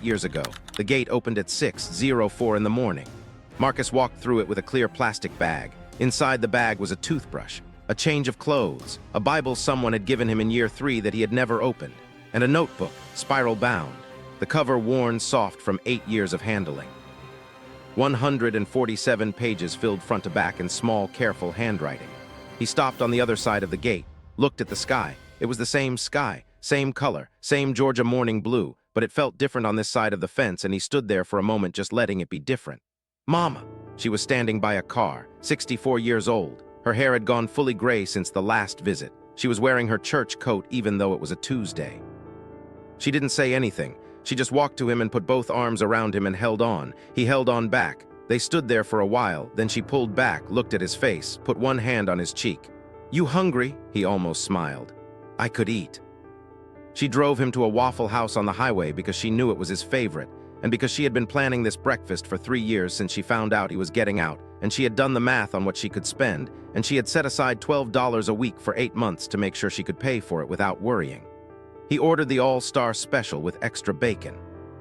Years ago, the gate opened at 6:04 in the morning. Marcus walked through it with a clear plastic bag. Inside the bag was a toothbrush, a change of clothes, a Bible someone had given him in year 3 that he had never opened, and a notebook, spiral-bound, the cover worn soft from 8 years of handling. 147 pages filled front to back in small, careful handwriting. He stopped on the other side of the gate, looked at the sky. It was the same sky, same color, same Georgia morning blue, but it felt different on this side of the fence, and he stood there for a moment just letting it be different. Mama! She was standing by a car, 64 years old. Her hair had gone fully gray since the last visit. She was wearing her church coat even though it was a Tuesday. She didn't say anything. She just walked to him and put both arms around him and held on. He held on back. They stood there for a while, then she pulled back, looked at his face, put one hand on his cheek. "You hungry?" He almost smiled. "I could eat." She drove him to a Waffle House on the highway because she knew it was his favorite, and because she had been planning this breakfast for 3 years since she found out he was getting out, and she had done the math on what she could spend, and she had set aside $12 a week for 8 months to make sure she could pay for it without worrying. He ordered the all-star special with extra bacon.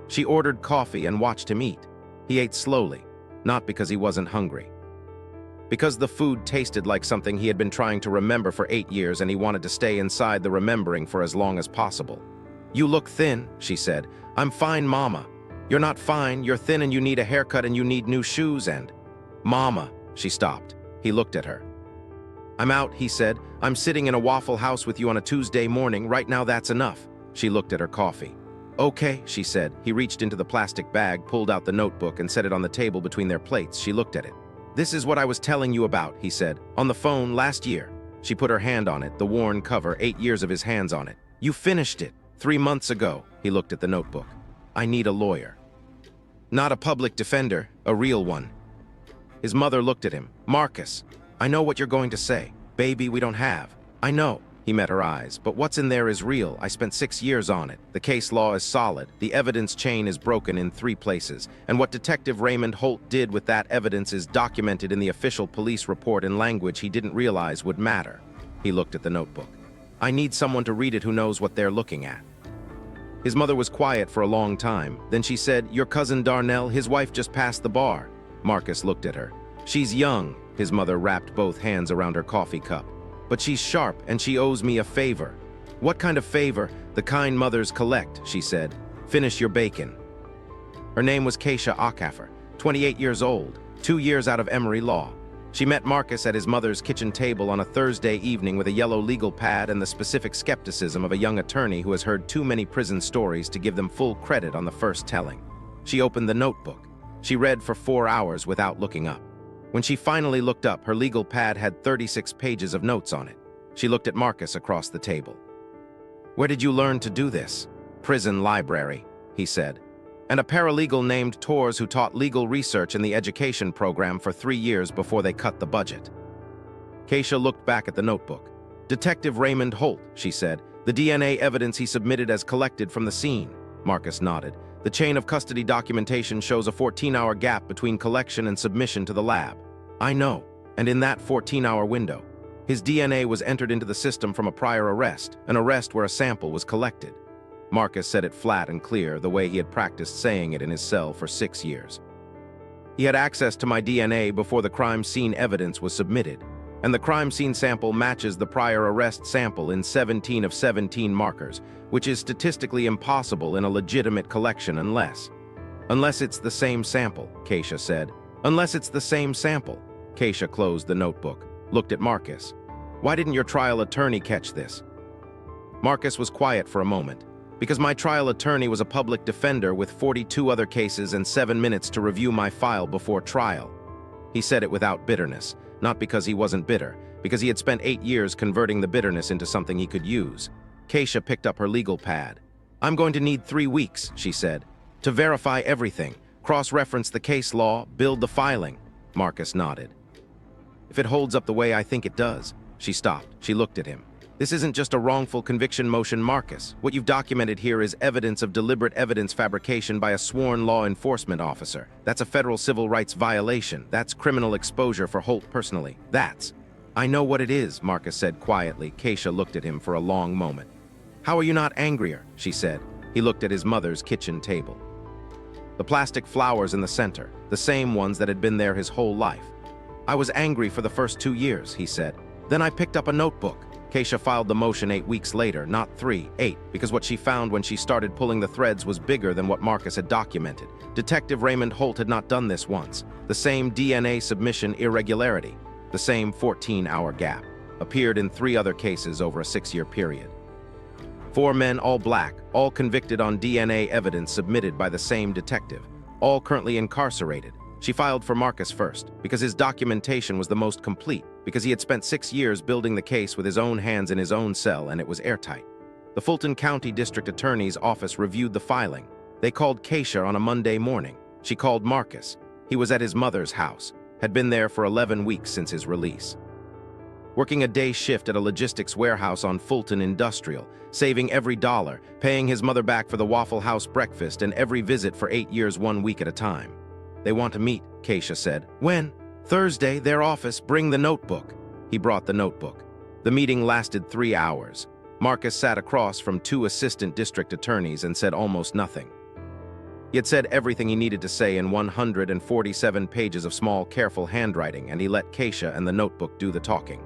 She ordered coffee and watched him eat. He ate slowly, not because he wasn't hungry. Because the food tasted like something he had been trying to remember for 8 years, and he wanted to stay inside the remembering for as long as possible. "You look thin," she said. "I'm fine, Mama." "You're not fine. You're thin and you need a haircut and you need new shoes and—" "Mama," she stopped. He looked at her. "I'm out," he said. "I'm sitting in a Waffle House with you on a Tuesday morning. Right now that's enough." She looked at her coffee. "Okay," she said. He reached into the plastic bag, pulled out the notebook, and set it on the table between their plates. She looked at it. "This is what I was telling you about," he said. "On the phone last year." She put her hand on it, the worn cover, 8 years of his hands on it. "You finished it 3 months ago." He looked at the notebook. "I need a lawyer. Not a public defender, a real one." His mother looked at him. "Marcus, I know what you're going to say. Baby, we don't have." "I know." He met her eyes. "But what's in there is real. I spent 6 years on it. The case law is solid. The evidence chain is broken in 3 places. And what Detective Raymond Holt did with that evidence is documented in the official police report in language he didn't realize would matter." He looked at the notebook. "I need someone to read it who knows what they're looking at." His mother was quiet for a long time. Then she said, "Your cousin Darnell, his wife just passed the bar." Marcus looked at her. "She's young." His mother wrapped both hands around her coffee cup. "But she's sharp and she owes me a favor." "What kind of favor?" "The kind mothers collect," she said. "Finish your bacon." Her name was Keisha Acaffer, 28 years old, 2 years out of Emory Law. She met Marcus at his mother's kitchen table on a Thursday evening with a yellow legal pad and the specific skepticism of a young attorney who has heard too many prison stories to give them full credit on the first telling. She opened the notebook. She read for 4 hours without looking up. When she finally looked up, her legal pad had 36 pages of notes on it. She looked at Marcus across the table. "Where did you learn to do this?" "Prison library," he said. "And a paralegal named Torres who taught legal research in the education program for 3 years before they cut the budget." Keisha looked back at the notebook. "Detective Raymond Holt," she said. "The DNA evidence he submitted as collected from the scene." Marcus nodded. "The chain of custody documentation shows a 14-hour gap between collection and submission to the lab." "I know. And in that 14-hour window, his DNA was entered into the system from a prior arrest, an arrest where a sample was collected." Marcus said it flat and clear, the way he had practiced saying it in his cell for 6 years. "He had access to my DNA before the crime scene evidence was submitted, and the crime scene sample matches the prior arrest sample in 17 of 17 markers, which is statistically impossible in a legitimate collection unless it's the same sample," Keisha said. "Unless it's the same sample." Keisha closed the notebook, looked at Marcus. "Why didn't your trial attorney catch this?" Marcus was quiet for a moment. "Because my trial attorney was a public defender with 42 other cases and 7 minutes to review my file before trial." He said it without bitterness, not because he wasn't bitter, because he had spent 8 years converting the bitterness into something he could use. Keisha picked up her legal pad. "I'm going to need 3 weeks," she said, "to verify everything, cross-reference the case law, build the filing." Marcus nodded. "If it holds up the way I think it does." She stopped. She looked at him. "This isn't just a wrongful conviction motion, Marcus. What you've documented here is evidence of deliberate evidence fabrication by a sworn law enforcement officer. That's a federal civil rights violation. That's criminal exposure for Holt personally. That's—" "I know what it is," Marcus said quietly. Keisha looked at him for a long moment. "How are you not angrier?" she said. He looked at his mother's kitchen table. The plastic flowers in the center, the same ones that had been there his whole life. "I was angry for the first 2 years," he said. "Then I picked up a notebook." Keisha filed the motion 8 weeks later, not 3, 8, because what she found when she started pulling the threads was bigger than what Marcus had documented. Detective Raymond Holt had not done this once. The same DNA submission irregularity, the same 14-hour gap, appeared in 3 other cases over a 6-year period. 4 men, all black, all convicted on DNA evidence submitted by the same detective, all currently incarcerated. She filed for Marcus first, because his documentation was the most complete, because he had spent 6 years building the case with his own hands in his own cell, and it was airtight. The Fulton County District Attorney's office reviewed the filing. They called Keisha on a Monday morning. She called Marcus. He was at his mother's house, had been there for 11 weeks since his release. Working a day shift at a logistics warehouse on Fulton Industrial, saving every dollar, paying his mother back for the Waffle House breakfast and every visit for 8 years 1 week at a time. "They want to meet," Keisha said. "When?" "Thursday, their office, bring the notebook." He brought the notebook. The meeting lasted 3 hours. Marcus sat across from 2 assistant district attorneys and said almost nothing. He had said everything he needed to say in 147 pages of small, careful handwriting, and he let Keisha and the notebook do the talking.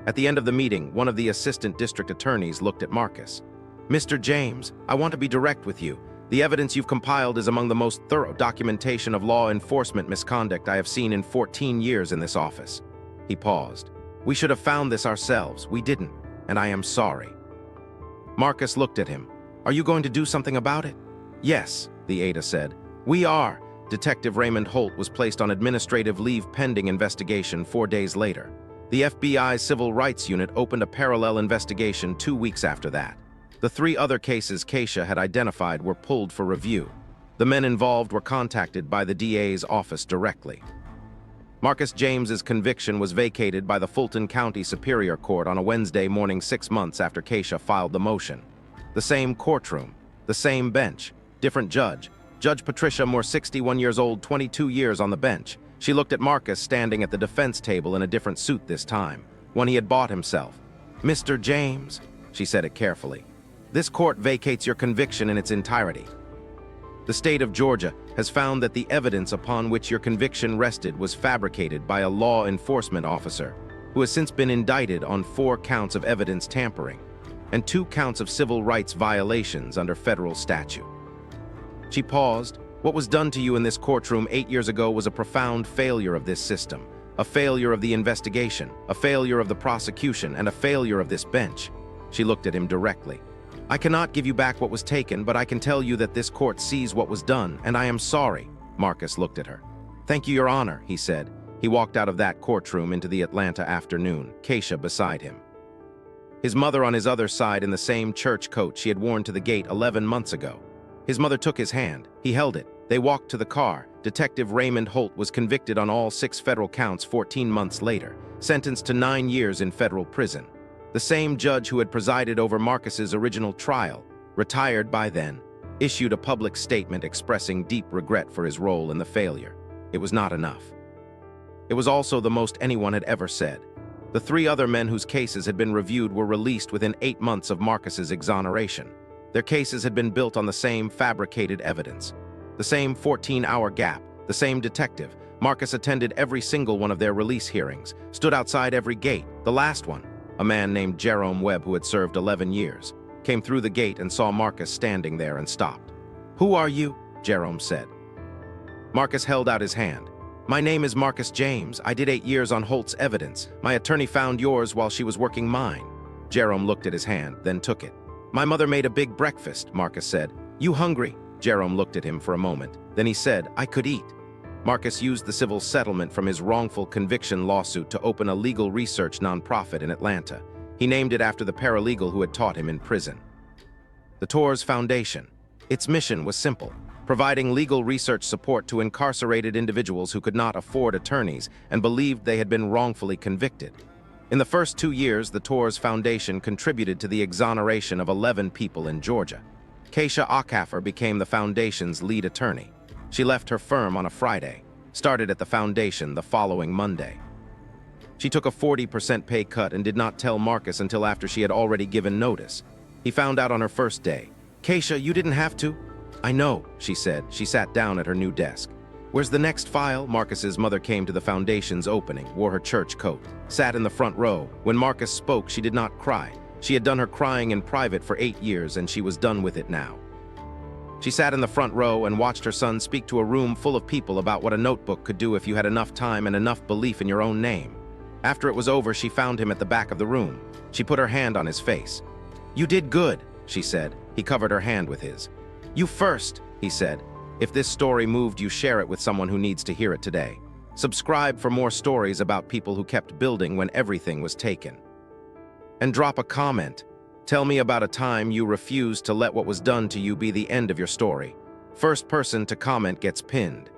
At the end of the meeting, one of the assistant district attorneys looked at Marcus. "Mr. James, I want to be direct with you. The evidence you've compiled is among the most thorough documentation of law enforcement misconduct I have seen in 14 years in this office." He paused. "We should have found this ourselves. We didn't, and I am sorry." Marcus looked at him. "Are you going to do something about it?" "Yes," the ADA said. "We are." Detective Raymond Holt was placed on administrative leave pending investigation 4 days later. The FBI's Civil Rights Unit opened a parallel investigation 2 weeks after that. The 3 other cases Keisha had identified were pulled for review. The men involved were contacted by the DA's office directly. Marcus James's conviction was vacated by the Fulton County Superior Court on a Wednesday morning 6 months after Keisha filed the motion. The same courtroom, the same bench, different judge. Judge Patricia Moore, 61 years old, 22 years on the bench. She looked at Marcus standing at the defense table in a different suit this time, one he had bought himself. "Mr. James," she said it carefully, "this court vacates your conviction in its entirety. The state of Georgia has found that the evidence upon which your conviction rested was fabricated by a law enforcement officer who has since been indicted on 4 counts of evidence tampering and 2 counts of civil rights violations under federal statute." She paused. "What was done to you in this courtroom 8 years ago was a profound failure of this system, a failure of the investigation, a failure of the prosecution, and a failure of this bench." She looked at him directly. "I cannot give you back what was taken, but I can tell you that this court sees what was done, and I am sorry." Marcus looked at her. "Thank you, Your Honor," he said. He walked out of that courtroom into the Atlanta afternoon, Keisha beside him. His mother on his other side in the same church coat she had worn to the gate 11 months ago. His mother took his hand. He held it. They walked to the car. Detective Raymond Holt was convicted on all 6 federal counts 14 months later, sentenced to 9 years in federal prison. The same judge who had presided over Marcus's original trial, retired by then, issued a public statement expressing deep regret for his role in the failure. It was not enough. It was also the most anyone had ever said. The 3 other men whose cases had been reviewed were released within 8 months of Marcus's exoneration. Their cases had been built on the same fabricated evidence. The same 14-hour gap, the same detective. Marcus attended every single one of their release hearings, stood outside every gate. The last one, a man named Jerome Webb who had served 11 years, came through the gate and saw Marcus standing there and stopped. "Who are you?" Jerome said. Marcus held out his hand. "My name is Marcus James. I did 8 years on Holt's evidence. My attorney found yours while she was working mine." Jerome looked at his hand, then took it. "My mother made a big breakfast," Marcus said. "You hungry?" Jerome looked at him for a moment. Then he said, "I could eat." Marcus used the civil settlement from his wrongful conviction lawsuit to open a legal research nonprofit in Atlanta. He named it after the paralegal who had taught him in prison. The Torres Foundation. Its mission was simple: providing legal research support to incarcerated individuals who could not afford attorneys and believed they had been wrongfully convicted. In the first 2 years, the Torres Foundation contributed to the exoneration of 11 people in Georgia. Keisha Acaffer became the foundation's lead attorney. She left her firm on a Friday, started at the foundation the following Monday. She took a 40% pay cut and did not tell Marcus until after she had already given notice. He found out on her first day. "Keisha, you didn't have to." I know, she said. She sat down at her new desk. Where's the next file? Marcus's mother came to the foundation's opening, wore her church coat, sat in the front row. When Marcus spoke, she did not cry. She had done her crying in private for 8 years, and she was done with it now. She sat in the front row and watched her son speak to a room full of people about what a notebook could do if you had enough time and enough belief in your own name. After it was over, she found him at the back of the room. She put her hand on his face. You did good, she said. He covered her hand with his. You first, he said. If this story moved you, share it with someone who needs to hear it today. Subscribe for more stories about people who kept building when everything was taken. And drop a comment. Tell me about a time you refused to let what was done to you be the end of your story. First person to comment gets pinned.